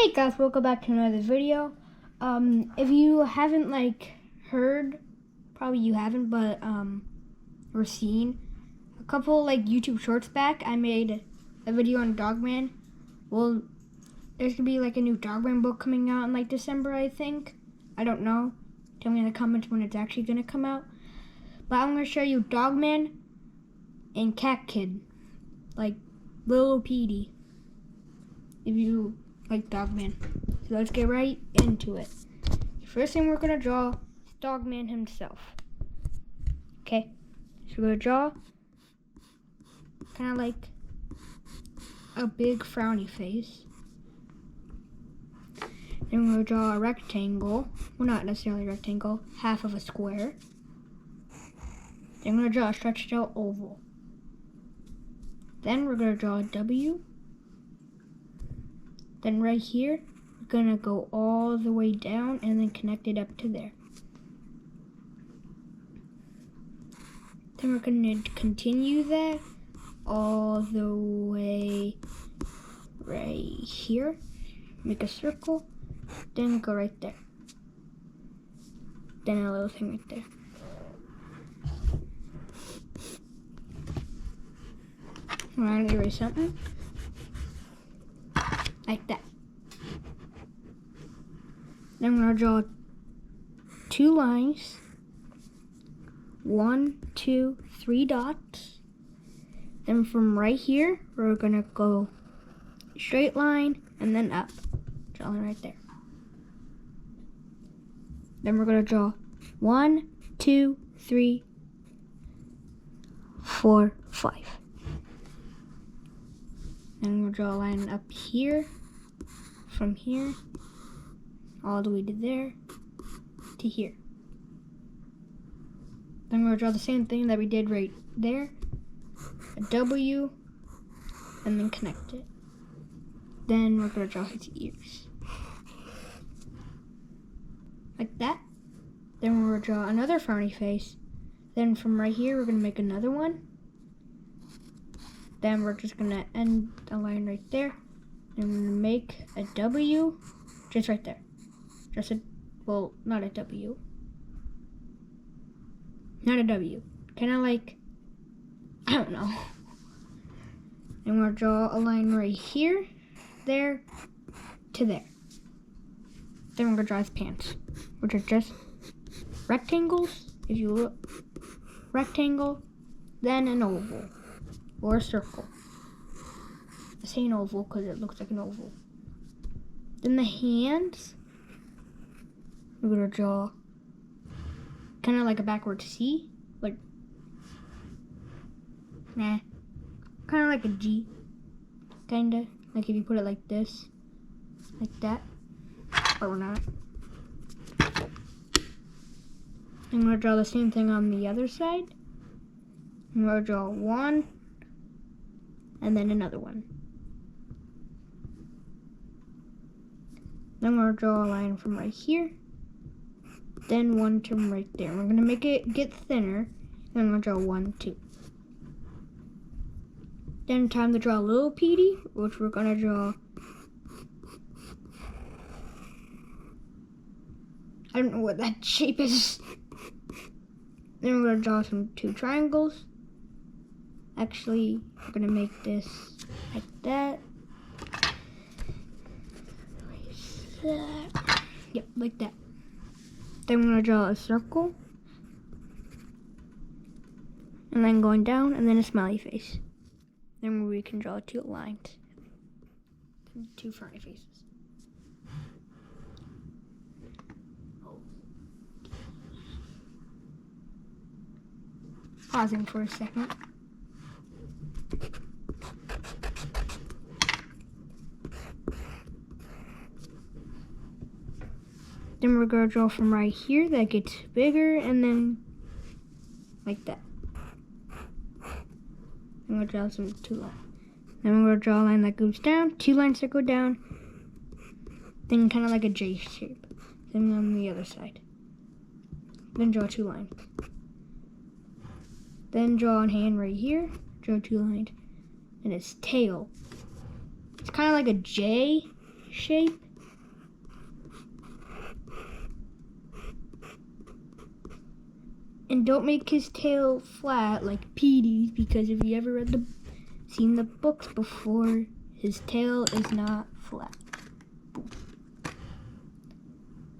Hey guys, welcome back to another video. If you haven't heard, probably you haven't, but or seen a couple YouTube shorts back, I made a video on Dogman. Well, there's gonna be a new Dogman book coming out in December, I think. I don't know. Tell me in the comments when it's actually gonna come out. But I'm gonna show you Dogman and Cat Kid, Little Petey. If you like Dogman. So let's get right into it. The first thing we're gonna draw is Dogman himself. Okay, so we're gonna draw kind of like a big frowny face. Then we're gonna draw a rectangle. Well, not necessarily a rectangle, half of a square. Then we're gonna draw a stretched out oval. Then we're gonna draw a W. Then right here, we're gonna go all the way down and then connect it up to there. Then we're gonna continue that all the way right here. Make a circle, then go right there. Then a little thing right there. I'm gonna erase something. Like that. Then I'm going to draw 2 lines. 1, 2, 3 dots. Then from right here, we're going to go straight line and then up. Draw line right there. Then we're going to draw 1, 2, 3, 4, 5. And we'll draw a line up here, from here, all the way to there, to here. Then we'll draw the same thing that we did right there, a W, and then connect it. Then we're going to draw his ears. Like that. Then we're going to draw another frowny face. Then from right here, we're going to make another one. Then we're just gonna end a line right there. And we're gonna make a W just right there. Well, not a W. Not a W. Kinda I don't know. And we're gonna draw a line right here, there, to there. Then we're gonna draw his pants, which are just rectangles. If you look, rectangle, then an oval. Or a circle. I say an oval because it looks like an oval. Then the hands, we're going to draw kind of like a backward C. Kind of like a G. Kind of. Like if you put it like this. Like that. Or not. I'm going to draw the same thing on the other side. I'm going to draw 1. And then another one. Then we're going to draw a line from right here. Then one from right there. We're going to make it get thinner. Then we're going to draw 1, 2. Then time to draw a little Petey, which we're going to draw. I don't know what that shape is. Then we're going to draw 2 triangles. Actually, we're going to make this like that. Yep, like that. Then we're going to draw a circle. And then going down, and then a smiley face. Then we can draw 2 lines. 2 frowny faces. Pausing for a second. Then we're going to draw from right here that gets bigger, and then like that. I'm going to draw 2 lines. Then we're going to draw a line that goes down, 2 lines that go down, then kind of like a J shape. Then on the other side. Then draw 2 lines. Then draw a hand right here, draw 2 lines, and its tail. It's kind of like a J shape. And don't make his tail flat like Petey's, because if you ever seen the books before, his tail is not flat. Boom.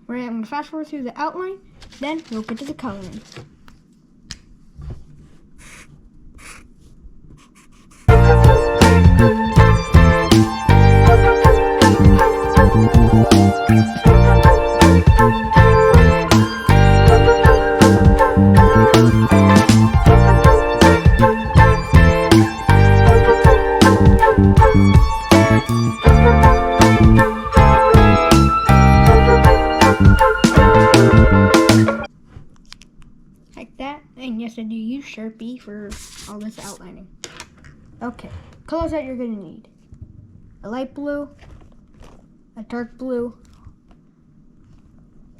Right, I'm going to fast forward through the outline, then we'll get to the coloring. Like that, and yes, I do use Sharpie for all this outlining. Okay, colors that you're gonna need: a light blue, a dark blue,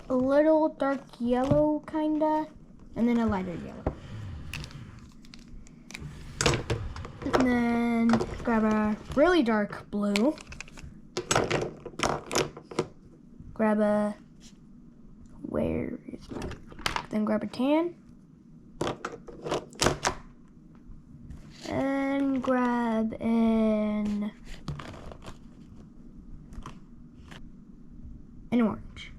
a little dark yellow kinda, and then a lighter yellow. And then grab a really dark blue, grab a, where is my, then grab a tan, and grab an orange.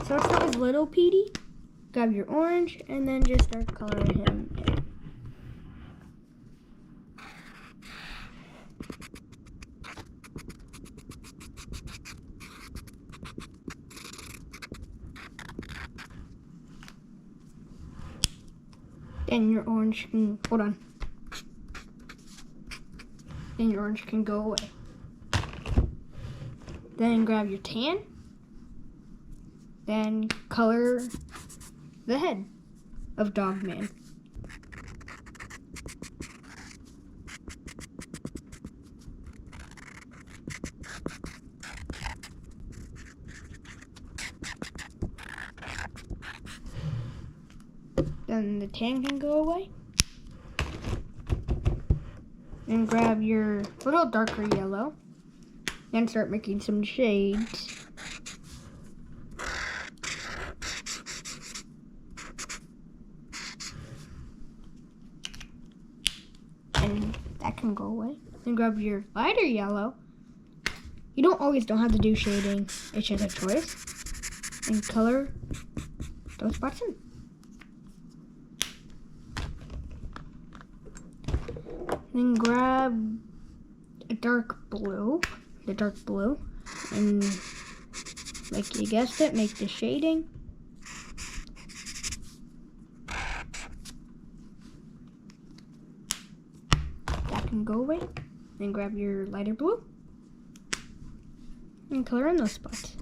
So let's start with little Petey. Grab your orange and then just start coloring him in. Then your orange can, hold on. Then your orange can go away. Then grab your tan. Then color the head of Dogman. Then the tan can go away. Then grab your little darker yellow. Then start making some shades. And that can go away. Then grab your lighter yellow. You don't have to do shading. It's just a choice. And color those spots in. Then grab a dark blue, and like you guessed it, make the shading. That can go away. Then grab your lighter blue and color in those spots.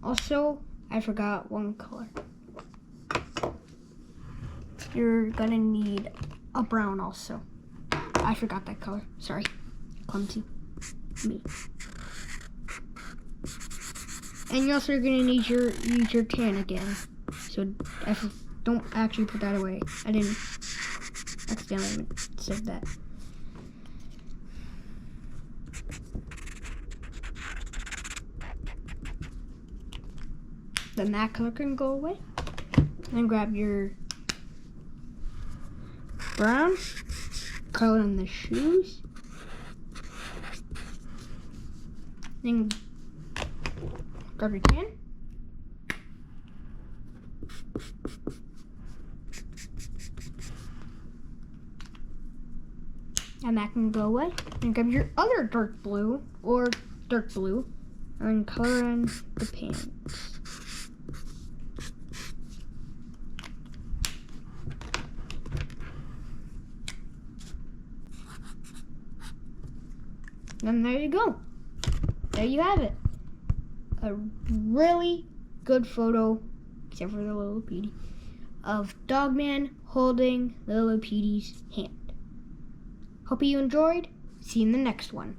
Also, I forgot one color. You're gonna need a brown also. I forgot that color. Sorry. Clumsy. Me. And you also are gonna need use your tan again. So don't actually put that away. I didn't accidentally said that. Then that color can go away. Then grab your brown, color in the shoes. Then grab your tan. And that can go away. Then grab your other dark blue and color in the pants. And there you go. There you have it. A really good photo, except for the little Petey, of Dogman holding little Petey's hand. Hope you enjoyed. See you in the next one.